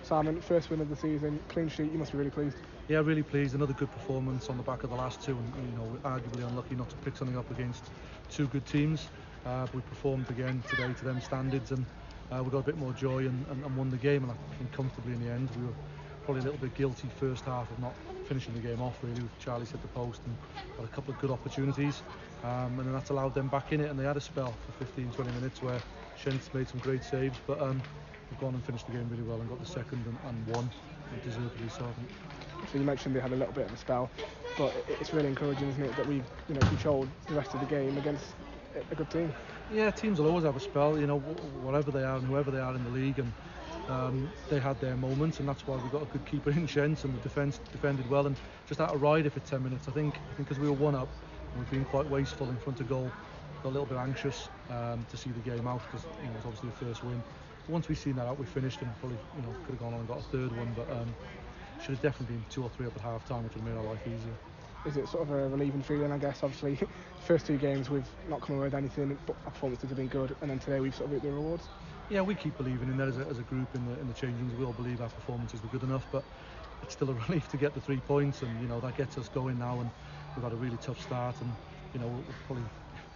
Simon, first win of the season, clean sheet, you must be really pleased. Yeah, really pleased. Another good performance on the back of the last two, and arguably unlucky not to pick something up against two good teams. We performed again today to them standards, and we got a bit more joy and won the game, and I think comfortably in the end. We were probably a little bit guilty first half of not finishing the game off, really, with Charlie's hit the post and had a couple of good opportunities, and then that's allowed them back in it, and they had a spell for 15-20 minutes where Shent's made some great saves, but we've gone and finished the game really well and got the second and won, and deservedly so, I think. So you mentioned they had a little bit of a spell, but it's really encouraging, isn't it, that we've controlled the rest of the game against a good team. Yeah, teams will always have a spell, whatever they are and whoever they are in the league, and they had their moments, and that's why we got a good keeper in Shent, and the defence defended well and just had to ride it for 10 minutes. I think because we were 1-up and we've been quite wasteful in front of goal, got a little bit anxious to see the game out, because it's obviously the first win. But once we've seen that out, we finished, and probably could have gone on and got a third one, but should have definitely been 2 or 3 up at half time, which would have made our life easier. Is it sort of a relieving feeling, I guess? Obviously, first 2 games we've not come away with anything, but our performances have been good, and then today we've sort of reaped the rewards. Yeah, we keep believing in that as a group in the changing rooms. We all believe our performances were good enough, but it's still a relief to get the 3 points, and that gets us going now. And we've had a really tough start, and we'll probably,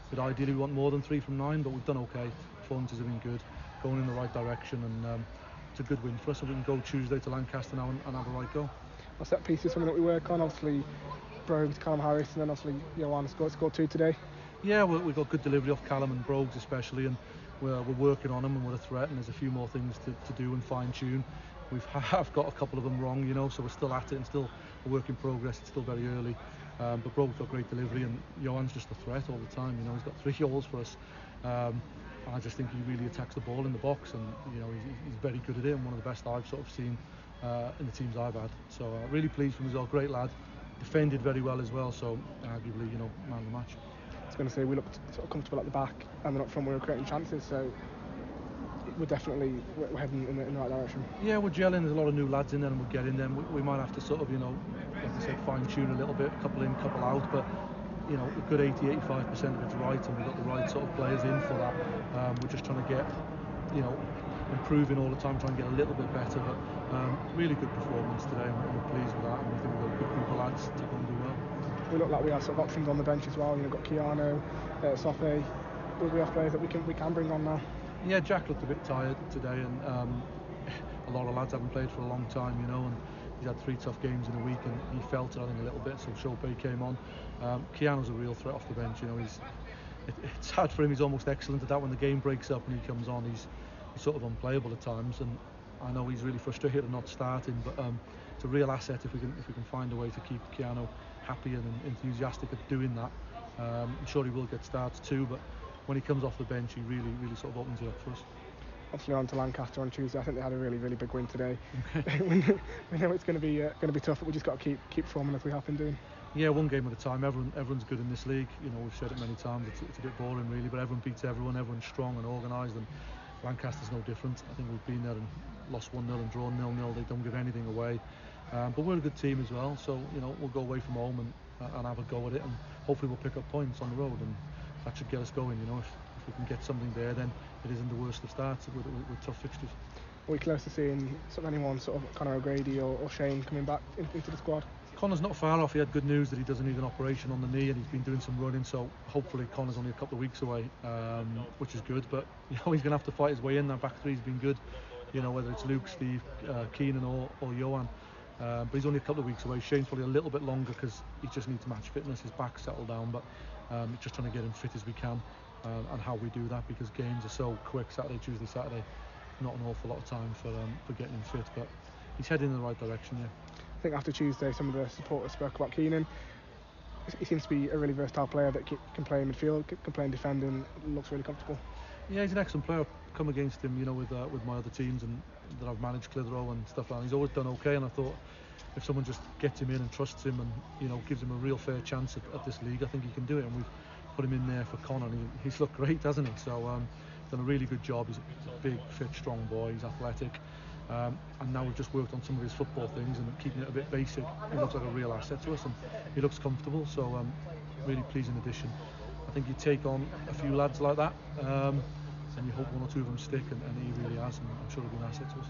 but ideally we want more than 3 from 9, but we've done okay. Performances have been good, going in the right direction, and it's a good win for us. And we can go Tuesday to Lancaster now and have a right go. Well, set piece is something that we work on. Obviously, Brogues, Callum Harris, and then obviously Johan scored 2 today. Yeah, we've got good delivery off Callum and Brogues especially, and we're working on them, and we're a threat, and there's a few more things to do and fine tune. Have got a couple of them wrong, so we're still at it and still a work in progress. It's still very early, but Brogues got great delivery, and Johan's just a threat all the time. He's got 3 goals for us. I just think he really attacks the ball in the box, and he's very good at it, and one of the best I've sort of seen in the teams I've had. So really pleased with him as well. Great lad, defended very well as well. So arguably, man of the match. I was going to say, we looked sort of comfortable at the back, and then up front we were creating chances. So we're heading in the right direction. Yeah, we're gelling. There's a lot of new lads in there, and we're getting them. We might have to sort of, like I said, fine tune a little bit, a couple in, couple out, but. A good 80-85% of it's right, and we've got the right sort of players in for that. We're just trying to get, improving all the time, trying to get a little bit better. But really good performance today, and we're pleased with that. And we think we've got a good group of lads to go and do well. We look like we have sort of options on the bench as well. Got Keanu, Sofe. We have players that we can bring on now. Yeah, Jack looked a bit tired today, and a lot of lads haven't played for a long time, and he's had 3 tough games in a week, and he felt it, I think, a little bit. So Chopé came on. Keanu's a real threat off the bench. It's hard for him. He's almost excellent at that. When the game breaks up and he comes on, he's sort of unplayable at times, and I know he's really frustrated at not starting, but it's a real asset if we can find a way to keep Keanu happy and enthusiastic at doing that. I'm sure he will get starts too, but when he comes off the bench, he really sort of opens it up for us. Obviously on to Lancaster on Tuesday. I think they had a really big win today. We know it's going to be tough, but we just got to keep performing as we have been doing. Yeah, one game at a time. Everyone's good in this league. We've said it many times. It's a bit boring really, but everyone beats everyone. Everyone's strong and organised, and Lancaster's no different. I think we've been there and lost 1-0 and drawn 0-0. They don't give anything away, but we're a good team as well. So we'll go away from home and have a go at it, and hopefully we'll pick up points on the road, and that should get us going. If we can get something there, then it isn't the worst of starts with tough fixtures. Are we close to seeing anyone sort of Conor O'Grady or Shane coming back into the squad? Connor's not far off. He had good news that he doesn't need an operation on the knee, and he's been doing some running, so hopefully Connor's only a couple of weeks away, which is good. But he's going to have to fight his way in. That back three's been good, whether it's Luke, Steve, Keenan or Johan. But he's only a couple of weeks away. Shane's probably a little bit longer because he just needs match fitness. His back's settled down, but just trying to get him fit as we can, and how we do that, because games are so quick. Tuesday, Saturday, not an awful lot of time for getting him fit, but he's heading in the right direction. Yeah. I think after Tuesday, some of the supporters spoke about Keenan. He seems to be a really versatile player that can play in midfield, can play in defending, looks really comfortable. Yeah, he's an excellent player. I've come against him, with my other teams and that I've managed, Clitheroe and stuff like that. He's always done okay, and I thought if someone just gets him in and trusts him and gives him a real fair chance at this league, I think he can do it. And we've put him in there for Connor, and he's looked great, hasn't he? So done a really good job. He's a big, fit, strong boy. He's athletic. And now we've just worked on some of his football things and keeping it a bit basic. He looks like a real asset to us, and he looks comfortable, so really pleasing addition. I think you take on a few lads like that, and you hope 1 or 2 of them stick, and he really has, and I'm sure he'll be an asset to us.